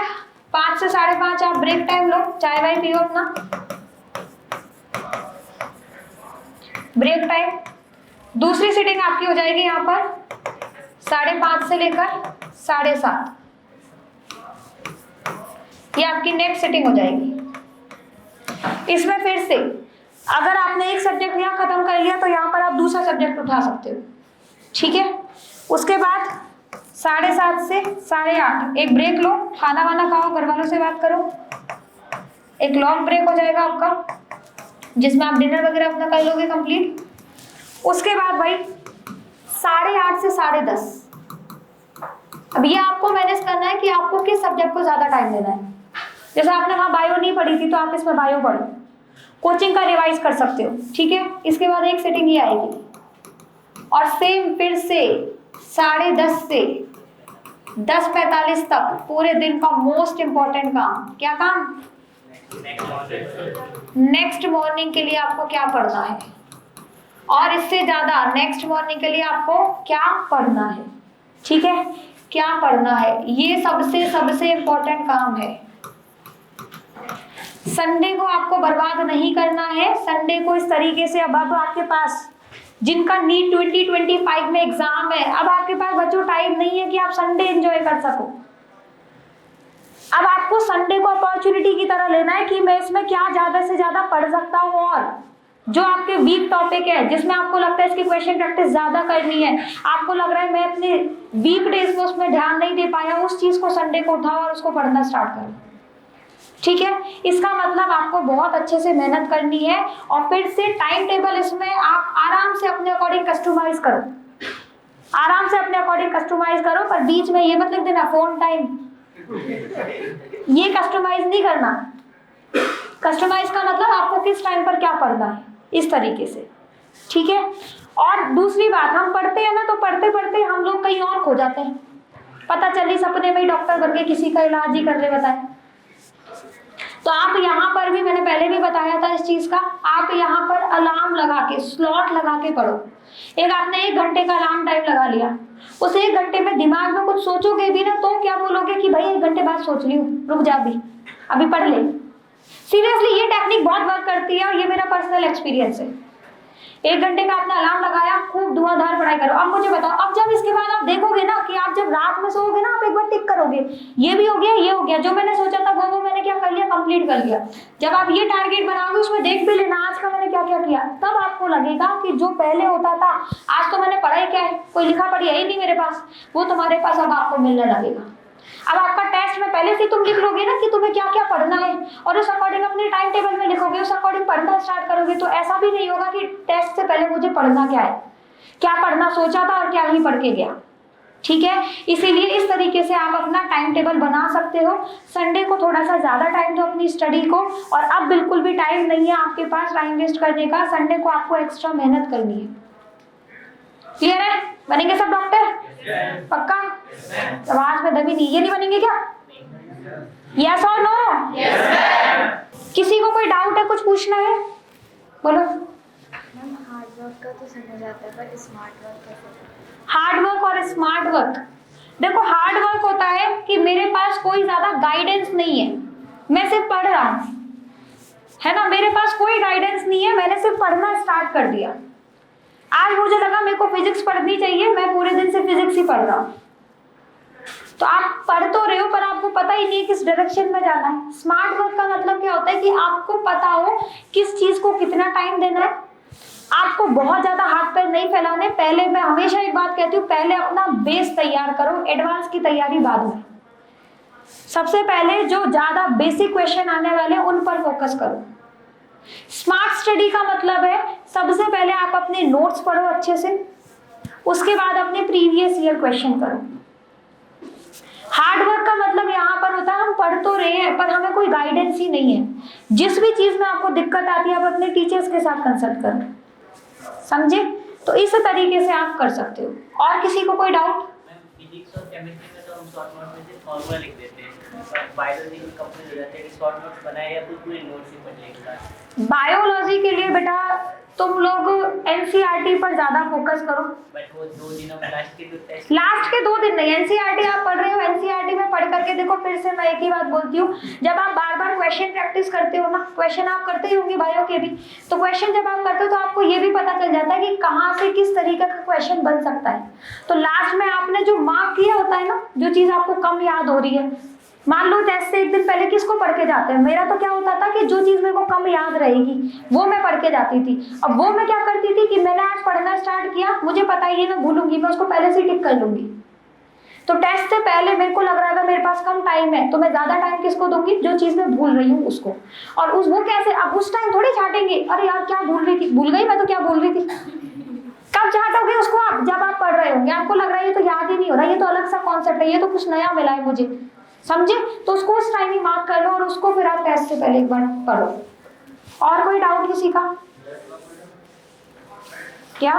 5 से 5:30 आप ब्रेक टाइम लो, चाय वाय पियो अपना, ब्रेक टाइम। दूसरी सीटिंग आपकी हो जाएगी यहाँ पर 5:30 से लेकर 7:30, ये आपकी नेक्स्ट सीटिंग हो जाएगी। इसमें फिर से अगर आपने एक सब्जेक्ट यहाँ खत्म कर लिया तो यहाँ पर आप दूसरा सब्जेक्ट उठा सकते हो, ठीक है। उसके बाद 7:30 से 8:30 एक ब्रेक लो, खाना वाना खाओ, घर वालों से बात करो, एक लॉन्ग ब्रेक हो जाएगा आपका, जिसमें आप डिनर वगैरह अपना कर लोगे कंप्लीट। उसके बाद भाई 8:30 से 10:30, अब ये आपको मैनेज करना है कि आपको किस सब्जेक्ट को ज्यादा टाइम देना है। जैसे आपने वहां बायो नहीं पढ़ी थी तो आप इसमें बायो पढ़ो, कोचिंग का रिवाइज कर सकते हो, ठीक है। इसके बाद एक सेटिंग ये आएगी, और सेम फिर से 10:30 से 10:45 तक पूरे दिन का मोस्ट इंपॉर्टेंट काम, क्या काम, नेक्स्ट मॉर्निंग के लिए आपको क्या पढ़ना है, और इससे ज्यादा नेक्स्ट मॉर्निंग के लिए आपको क्या पढ़ना है, ठीक है, क्या पढ़ना है, ये सबसे इम्पोर्टेंट काम है। संडे को आपको बर्बाद नहीं करना है। संडे को इस तरीके से, अब आपके पास जिनका नीट 2025 में एग्जाम है, अब आपके पास बच्चों टाइम नहीं है कि आप संडे एंजॉय कर सको। अब आपको संडे को अपॉर्चुनिटी की तरह लेना है कि मैं इसमें क्या ज्यादा से ज्यादा पढ़ सकता हूँ, और जो आपके वीक टॉपिक है जिसमें आपको लगता है इसकी क्वेश्चन प्रैक्टिस ज्यादा करनी है, आपको लग रहा है मैं अपने वीक डेज में उसमें ध्यान नहीं दे पाया, उस चीज को संडे को उठाओ और उसको पढ़ना स्टार्ट करो, ठीक है। इसका मतलब आपको बहुत अच्छे से मेहनत करनी है, और फिर से टाइम टेबल इसमें आप आराम से अपने अकॉर्डिंग कस्टमाइज करो, आराम से अपने अकॉर्डिंग कस्टमाइज करो, पर बीच में ये मत लिख देना फोन टाइम, ये कस्टमाइज नहीं करना। कस्टमाइज का मतलब आपको किस टाइम पर क्या पढ़ना है, इस तरीके से, ठीक है। और दूसरी बात, हम पढ़ते हैं ना, तो पढ़ते पढ़ते हम लोग कहीं और खो जाते हैं, पता चली सपने में ही डॉक्टर बन के किसी का इलाज ही कर ले, बताए। तो आप यहाँ पर भी, मैंने पहले भी बताया था इस चीज का, आप यहाँ पर अलार्म लगा के, स्लॉट लगा के पढ़ो। एक आपने 1 घंटे का अलार्म टाइम लगा लिया, उस 1 घंटे में दिमाग में कुछ सोचोगे भी ना, तो क्या बोलोगे कि भाई 1 घंटे बाद सोच लियो, रुक जा अभी पढ़ ले। सीरियसली ये टेक्निक बहुत वर्क करती है, और ये मेरा पर्सनल एक्सपीरियंस है। 1 घंटे का आपने अलार्म लगाया, खूब धुआंधार पढ़ाई करो। अब मुझे बताओ, अब जब इसके बाद आप देखोगे ना कि आप जब रात में सोओगे ना, आप एक बार टिक करोगे, ये भी हो गया, ये हो गया, जो मैंने सोचा था वो मैंने क्या कर लिया, कंप्लीट कर लिया। जब आप ये टारगेट बनाओगे, उसमें देख भी लेना आज का मैंने क्या क्या किया, तब आपको लगेगा कि जो पहले होता था, आज तो मैंने पढ़ा ही क्या है, कोई लिखा पढ़ी है ही नहीं मेरे पास, वो तुम्हारे पास अब आपको मिलने लगेगा। अब आपका टेस्ट में पहले से तुम लिख लोगे ना कि तुम्हें क्या क्या पढ़ना है, और उस अकॉर्डिंग अपने टाइम टेबल में लिखोगे, उस अकॉर्डिंग पढ़ना स्टार्ट करोगे, तो ऐसा भी नहीं होगा कि टेस्ट से पहले मुझे पढ़ना क्या है, क्या पढ़ना सोचा था और क्या ही पढ़ के गया, ठीक है। इसीलिए इस तरीके से आप अपना टाइम टेबल बना सकते हो। संडे को थोड़ा सा ज्यादा टाइम दो अपनी स्टडी को, और अब बिल्कुल भी टाइम नहीं है आपके पास टाइम वेस्ट करने का। संडे को आपको एक्स्ट्रा मेहनत करनी है। क्लियर है? बनेंगे सब डॉक्टर? पक्का? आवाज में दबी नहीं, ये नहीं बनेंगे क्या? यस और नो? किसी को कोई डाउट है, कुछ पूछना है, बोलो। मैम हार्ड वर्क का तो समझ आता है, पर स्मार्ट वर्क कैसे? हार्ड वर्क और स्मार्ट वर्क, देखो हार्ड वर्क होता है कि मेरे पास कोई ज्यादा गाइडेंस नहीं है, मैं सिर्फ पढ़ रहा हूं, है ना, मेरे पास कोई गाइडेंस नहीं है, मैंने सिर्फ पढ़ना स्टार्ट कर दिया। आज मुझे लगा मेरे को फिजिक्स पढ़नी चाहिए, मैं पूरे दिन से फिजिक्स ही पढ़ रहा हूँ। तो आप पढ़ तो रहे हो, पर आपको पता ही नहीं किस डायरेक्शन में जाना है। स्मार्ट वर्क का मतलब क्या होता है कि आपको पता हो किस चीज को कितना टाइम देना है, आपको बहुत ज्यादा हाथ पैर नहीं फैलाने। पहले मैं हमेशा एक बात कहती हूँ, पहले अपना बेस तैयार करो, एडवांस की तैयारी बाद में। सबसे पहले जो ज्यादा बेसिक क्वेश्चन आने वाले उन पर फोकस करो। स्मार्ट स्टडी का मतलब है सबसे पहले आप अपने नोट्स पढ़ो अच्छे से, उसके बाद अपने प्रीवियस ईयर क्वेश्चन करो। हार्ड वर्क का मतलब यहाँ पर होता है हम पढ़ तो रहे हैं पर हमें कोई गाइडेंस ही नहीं है। जिस भी चीज में आपको दिक्कत आती है आप अपने टीचर्स के साथ कंसल्ट करो, समझे? तो इस तरीके से आप कर सकते हो। और किसी को कोई डाउट? फिजिक्स और केमिस्ट्री में तो हम शॉर्ट नोट में से फॉर्मूला लिख देते हैं, पर बायोलॉजी में कंप्लीट हो जाते हैं, शॉर्ट नोट्स बनाए या फिर पूरे नोट्स ही पढ़ लेंगे। बायोलॉजी के लिए बेटा तुम लोग एनसीईआरटी पर ज्यादा फोकस करो। बट वो 2 दिनों में लास्ट के 2 टेस्ट, लास्ट के 2 दिन नहीं, एनसीईआरटी आप पढ़ रहे हो, एनसीईआरटी में पढ़ करके देखो। फिर से मैं एक ही बात बोलती हूँ, जब आप बार बार क्वेश्चन प्रैक्टिस करते हो ना, क्वेश्चन आप करते ही होंगे बायो के भी, तो क्वेश्चन जब आप करते हो तो आपको ये भी पता चल जाता है कि कहाँ से किस तरीके का क्वेश्चन बन सकता है। तो लास्ट में आपने जो मार्क किया होता है ना, जो चीज आपको कम याद हो रही है, मान लो टेस्ट से 1 दिन पहले किसको पढ़ के जाते हैं, मेरा तो क्या होता था कि जो चीज मेरे को कम याद रहेगी वो मैं पढ़ के जाती थी। अब वो मैं क्या करती थी कि मैंने आज पढ़ना स्टार्ट किया, मुझे पता ही है मैं भूलूंगी, मैं उसको पहले से टिक कर लूंगी। तो टेस्ट से पहले मेरे को लग रहा था मेरे पास कम टाइम है, तो मैं ज्यादा टाइम किसको दूंगी, जो चीज मैं भूल रही हूँ उसको। और वो कैसे, अब उस टाइम थोड़ी छाटेंगे, अरे यार क्या भूल रही थी, भूल गई मैं तो क्या भूल रही थी। कब छाटोगे उसको आप? जब आप पढ़ रहे होंगे, आपको लग रहा है ये तो याद ही नहीं हो रहा, ये तो अलग सा कॉन्सेप्ट है, ये तो कुछ नया मिला है मुझे, समझे? तो उसको उस टाइम ही मार्क कर लो और उसको फिर आप टेस्ट से पहले एक बार पढ़ो। और कोई डाउट किसी का? क्या?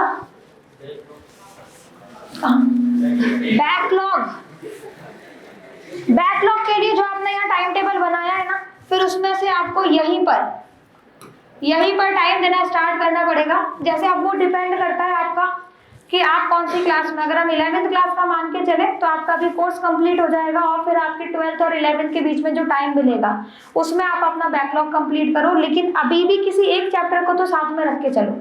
बैकलॉग, बैकलॉग के लिए जो आपने यहाँ टाइम टेबल बनाया है ना, फिर उसमें से आपको यहीं पर टाइम देना स्टार्ट करना पड़ेगा। जैसे अब वो डिपेंड करता है आपका कि आप कौन सी क्लास में, अगर हम 11th क्लास का मान के चले तो आपका भी कोर्स कंप्लीट हो जाएगा और फिर आपके 12th और 11th के बीच में जो टाइम मिलेगा उसमें आप अपना बैकलॉग कंप्लीट करो। लेकिन अभी भी किसी एक चैप्टर को तो साथ में रख के चलो।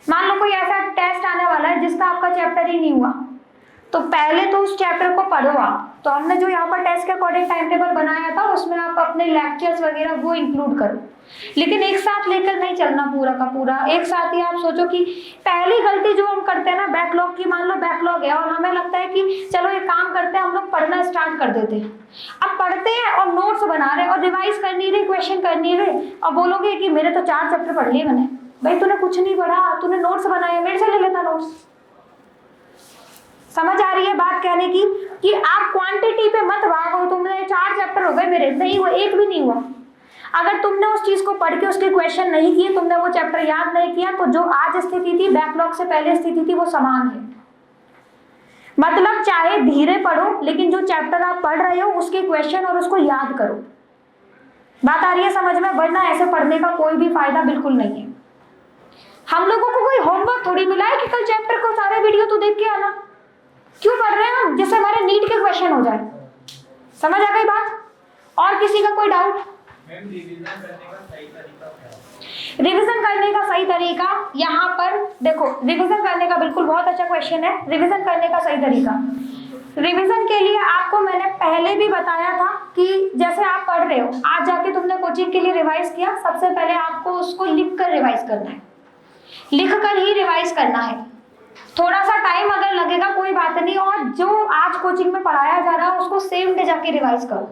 मान लो कोई ऐसा टेस्ट आने वाला है जिसका आपका चैप्टर ही नहीं हुआ, तो पहले तो उस चैप्टर को पढ़ो आप। तो हमने जो यहाँ पर टेस्ट के अकॉर्डिंग टाइम टेबल बनाया था उसमें आप अपने लेक्चर्स वगैरह वो इंक्लूड करो, लेकिन एक साथ लेकर नहीं चलना पूरा का पूरा। एक साथ ही आप सोचो कि पहली गलती जो हम करते हैं ना बैकलॉग की, मान लो बैकलॉग है और हमें लगता है कि चलो एक काम करते हैं, हम लोग पढ़ना स्टार्ट कर देते हैं। अब पढ़ते हैं और नोट्स बना रहे और रिवाइज कर नहीं रहे, क्वेश्चन कर नहीं रहे, और बोलोगे कि मेरे तो 4 चैप्टर पढ़ लिए मैंने। भाई तूने कुछ नहीं पढ़ा, तूने नोट्स बनाए, मेरे से ले लेता नोट्स। समझ आ रही है बात कहने की कि आप क्वांटिटी पे मत भागो। तुमने 4 चैप्टर हो गए मेरे, नहीं हुआ, एक भी नहीं हुआ। अगर तुमने उस चीज को पढ़ के उसके क्वेश्चन नहीं किए, तुमने वो चैप्टर याद नहीं किया, तो जो आज स्थिति थी बैकलॉग से पहले स्थिति थी वो समान है। मतलब चाहे धीरे पढ़ो लेकिन जो चैप्टर आप पढ़ रहे हो उसके क्वेश्चन और उसको याद करो। बात आ रही है समझ में? वरना ऐसे पढ़ने का कोई भी फायदा बिल्कुल नहीं है। हम लोगों को कोई होमवर्क थोड़ी मिला है कि कल चैप्टर को सारे वीडियो तो देख के आना। क्यों पढ़ रहे हैं हम? जिससे हमारे नीट के क्वेश्चन हो जाए। समझ आ गई बात? और किसी का कोई डाउट? रिवीजन करने का सही तरीका यहाँ पर देखो, रिवीजन करने का बिल्कुल बहुत अच्छा क्वेश्चन है। रिवीजन करने का सही तरीका, रिवीजन के लिए आपको मैंने पहले भी बताया था कि जैसे आप पढ़ रहे हो, आज जाके तुमने कोचिंग के लिए रिवाइज किया, सबसे पहले आपको उसको लिख कर रिवाइज करना है, लिख कर ही रिवाइज करना है। थोड़ा सा टाइम अगर लगेगा कोई बात नहीं, और जो आज कोचिंग में पढ़ाया जा रहा है उसको सेम डे जाके रिवाइज करो,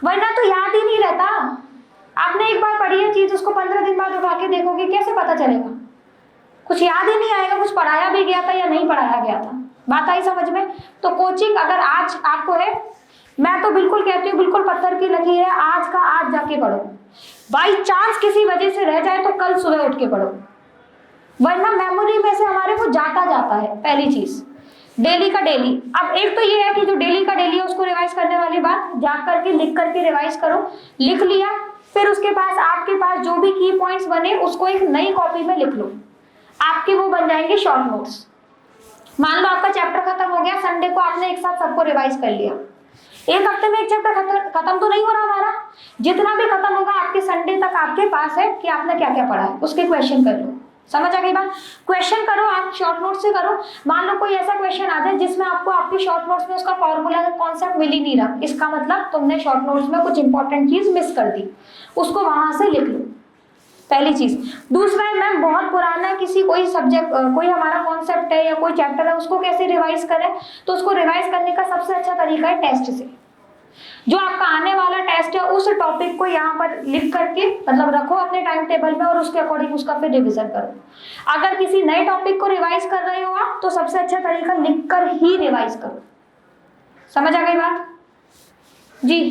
वरना तो याद ही नहीं रहता। आपने एक बार पढ़ी है चीज, उसको 15 दिन बाद उठा के देखोगे, कैसे पता चलेगा? कुछ याद ही नहीं आएगा, कुछ पढ़ाया भी गया था या नहीं पढ़ाया गया था। बात आई समझ में? तो कोचिंग अगर आज आपको है, मैं तो बिल्कुल कहती हूँ बिल्कुल पत्थर की लकीर है, आज का आज जाके पढ़ो। बाई चांस किसी वजह से रह जाए तो कल सुबह उठ के पढ़ो, वरना मेमोरी में से हमारे को जाता है। पहली चीज डेली का डेली। अब एक तो ये है कि जो डेली का डेली है उसको रिवाइज करने वाली बात, जा करके लिख करके रिवाइज करो। लिख लिया, फिर उसके पास आपके पास जो भी की पॉइंट्स बने उसको एक नई कॉपी में लिख लो। आपके वो बन जाएंगे शॉर्ट नोट्स। मान लो आपका चैप्टर खत्म हो गया, संडे को आपने एक साथ सबको रिवाइज कर लिया। एक हफ्ते में एक चैप्टर खत्म तो नहीं हो रहा हमारा, जितना भी खत्म होगा आपके संडे तक आपके पास है कि आपने क्या क्या पढ़ा है, उसके क्वेश्चन कर लो। समझ आ गई बात? क्वेश्चन करो आप शॉर्ट नोट से करो। मान लो कोई ऐसा क्वेश्चन आ जाए जिसमें आपको आपकी शॉर्ट नोट्स में उसका फॉर्मूला का कॉन्सेप्ट मिल ही नहीं रहा, इसका मतलब तुमने शॉर्ट नोट्स में कुछ इंपॉर्टेंट चीज मिस कर दी, उसको वहां से लिख लो। पहली चीज। दूसरा है मैम बहुत पुराना है किसी कोई सब्जेक्ट, कोई हमारा कॉन्सेप्ट है या कोई चैप्टर है, उसको कैसे रिवाइज करें? तो उसको रिवाइज करने का सबसे अच्छा तरीका है टेस्ट से। जो आपका आने वाला टेस्ट है उस टॉपिक को यहाँ पर लिख करके मतलब रखो अपने टाइम टेबल में और उसके अकॉर्डिंग उसका फिर रिवीजन करो। अगर किसी नए टॉपिक को रिवाइज कर रहे हो आप तो सबसे अच्छा तरीका लिख कर ही रिवाइज करो। समझ आ गई बात जी?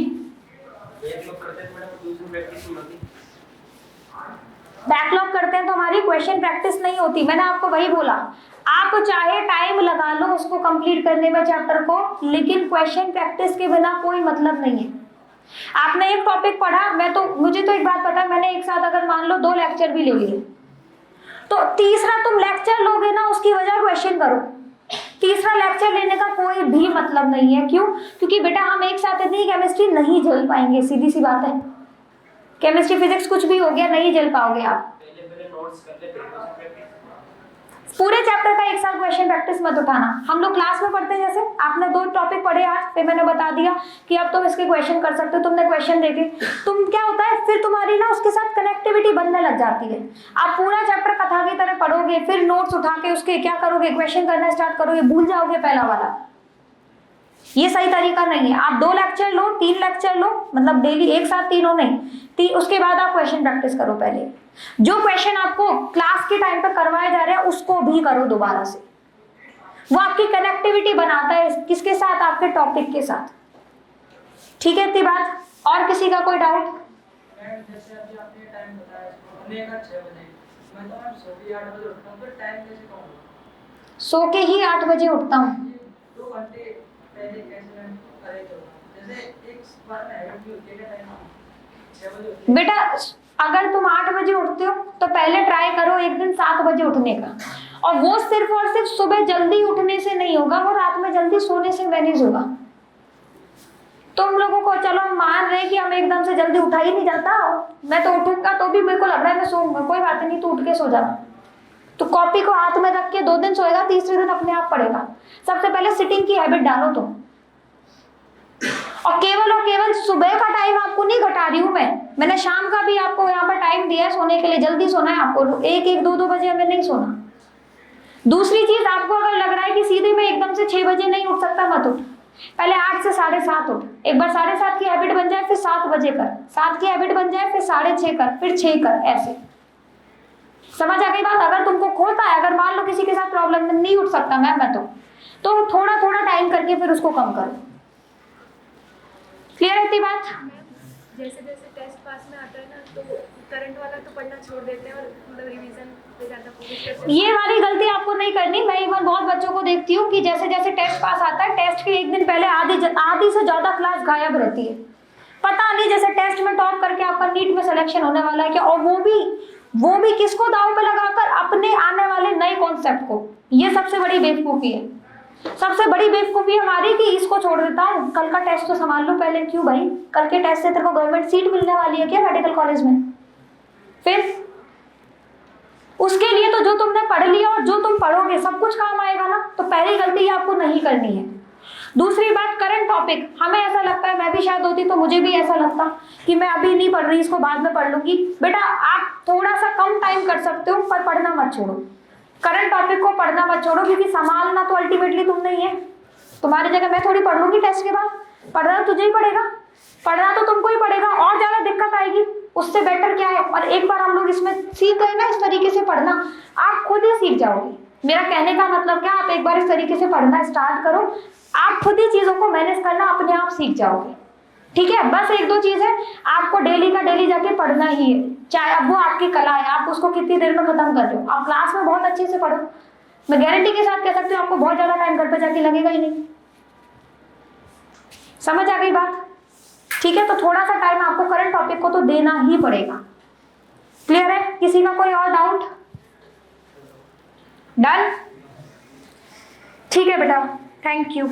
बैकलॉग करते हैं तो हमारी क्वेश्चन प्रैक्टिस नहीं होती। मैंने आपको वही बोला, आप चाहे टाइम लगा लो उसको कंप्लीट करने में चैप्टर को, लेकिन क्वेश्चन प्रैक्टिस के बिना कोई मतलब नहीं है। आपने एक टॉपिक पढ़ा, मुझे तो एक बात पता है, मैंने एक साथ अगर मान लो 2 लेक्चर भी ले लिए, तो तीसरा तुम लेक्चर लोगे ना उसकी वजह क्वेश्चन करो। तीसरा लेक्चर लेने का कोई भी मतलब नहीं है। क्यों? क्योंकि बेटा हम एक साथ इतनी केमिस्ट्री नहीं झेल पाएंगे, सीधी सी बात है। केमिस्ट्री फिजिक्स कुछ भी हो गया, नहीं झेल पाओगे आप। पूरे चैप्टर का एक साथ क्वेश्चन प्रैक्टिस मत उठाना। हम लोग क्लास में पढ़ते हैं, जैसे आपने 2 टॉपिक पढ़े आज, फिर मैंने बता दिया कि अब तुम इसके क्वेश्चन कर सकते हो, तुमने क्वेश्चन देखे, तुम क्या होता है फिर तुम्हारी ना उसके साथ कनेक्टिविटी बनने लग जाती है। आप पूरा चैप्टर कथा की तरह पढ़ोगे, फिर नोट्स उठा के उसके क्या करोगे, क्वेश्चन करना स्टार्ट करोगे, भूल जाओगे पहला वाला। ये सही तरीका नहीं है। आप 2 लेक्चर लो, 3 लेक्चर लो, मतलब डेली एक साथ तीनों नहीं, उसके बाद आप क्वेश्चन प्रैक्टिस करो। पहले जो क्वेश्चन आपको क्लास के टाइम पे करवाए जा रहे हैं उसको भी करो दोबारा से। वो आपकी कनेक्टिविटी बनाता है किसके साथ? आपके टॉपिक के साथ। ठीक है इतनी बात? और किसी का कोई डाउट? जैसे अभी आपने टाइम बताया, सोने का 6 बजे, मैं तो सो के 8 बजे उठता हूँ, तो टाइम कैसे कहूँ? सो के ही 8 बजे उठता हूँ। 2 घंटे पहले कैसे मैं अरेंज होगा? जैसे एक बार में हैबिट भी होती है टाइम, 6 बजे उठते बेटा अगर तुम 8 बजे उठते हो तो पहले ट्राई करो एक दिन 7 बजे उठने का, और वो सिर्फ और सिर्फ सुबह जल्दी उठने से नहीं होगा, वो रात में जल्दी सोने से मैनेज होगा। तुम लोगों को चलो हम मान रहे कि हम एकदम से जल्दी उठा ही नहीं जाता, मैं तो उठूंगा तो भी मेरे को लग रहा है मैं सोऊंगा, कोई बात नहीं, तो उठ के सो जाना। तो कॉपी को हाथ में रख के 2 दिन सोएगा, तीसरे दिन अपने आप पढ़ेगा। सबसे पहले सिटिंग की हैबिट डालो तुम, और केवल सुबह का टाइम आपको नहीं घटा रही हूं मैंने शाम का भी आपको यहाँ पर टाइम दिया है सोने के लिए, जल्दी सोना है आपको, 1-2 बजे हमें नहीं सोना। दूसरी चीज, आपको अगर लग रहा है कि सीधे मैं एकदम से 6 बजे नहीं उठ सकता, मत उठ, पहले 8 से 7:30 उठ। एक बार 7:30 की हैबिट बन जाए फिर 7 बजे कर, 7 की हैबिट बन जाए फिर 6:30 कर, फिर 6 कर, ऐसे। समझ आ गई बात? अगर तुमको खोता है, अगर मान लो किसी के साथ प्रॉब्लम में नहीं उठ सकता मैं तो थोड़ा थोड़ा टाइम करके फिर उसको कम करो। क्लियर है इतनी बात? जैसे जैसे टेस्ट पास में आता है ना, तो करंट वाला तो पढ़ना छोड़ देते हैं और मतलब रिवीजन पे ज़्यादा फोकस करते हैं। ये वाली गलती आपको नहीं करनी। मैं एक बार बहुत बच्चों को देखती हूँ कि जैसे जैसे टेस्ट पास आता है, टेस्ट के एक दिन पहले आधी से ज्यादा क्लास गायब रहती है। पता नहीं, जैसे टेस्ट में टॉप करके आपका नीट में सिलेक्शन होने वाला है क्या, और वो भी किसको दांव पे लगाकर, अपने आने वाले नए कॉन्सेप्ट को। ये सबसे बड़ी बेवकूफी है। सबसे बड़ी बेवकूफी हमारी कि इसको छोड़ देता हूँ, कल का टेस्ट तो संभाल लो पहले। क्यों भाई? कल के टेस्ट से तेरे को गवर्नमेंट सीट मिलने वाली है क्या मेडिकल कॉलेज में? फिर उसके लिए तो जो तुमने पढ़ लिया और जो तुम पढ़ोगे सब कुछ काम आएगा ना। तो पहली गलती ये आपको नहीं करनी है। दूसरी बात, करंट टॉपिक, हमें ऐसा लगता है, मैं भी शायद होती तो मुझे भी ऐसा लगता कि मैं अभी नहीं पढ़ रही, इसको बाद में पढ़ लूंगी। बेटा आप थोड़ा सा कम टाइम कर सकते हो, पर पढ़ना मत छोड़ो। करंट टॉपिक को पढ़ना मत छोड़ो, क्योंकि संभालना तो अल्टीमेटली तुम नहीं है। तुम्हारी जगह मैं थोड़ी पढ़ लूंगी टेस्ट के बाद, पढ़ना तुझे ही पड़ेगा, पढ़ना तो तुमको ही पड़ेगा, और ज्यादा दिक्कत आएगी। उससे बेटर क्या है, और एक बार हम लोग इसमें सीख गए ना इस तरीके से पढ़ना, आप खुद ही सीख जाओगे। मेरा कहने का मतलब क्या, आप एक बार इस तरीके से पढ़ना स्टार्ट करो, आप खुद ही चीजों को मैनेज करना अपने आप सीख जाओगे। ठीक है? बस 1-2 चीज है, आपको डेली का डेली जाके पढ़ना ही है, चाहे अब वो आपकी कला है, आप उसको कितनी देर में खत्म कर रहे हो। आप क्लास में बहुत अच्छे से पढ़ो, मैं गारंटी के साथ कह सकती हूँ आपको बहुत ज्यादा टाइम घर पे जाके लगेगा ही नहीं। समझ आ गई बात? ठीक है, तो थोड़ा सा टाइम आपको करंट टॉपिक को तो देना ही पड़ेगा। क्लियर है? किसी का कोई और डाउट? डन? ठीक है बेटा, थैंक यू।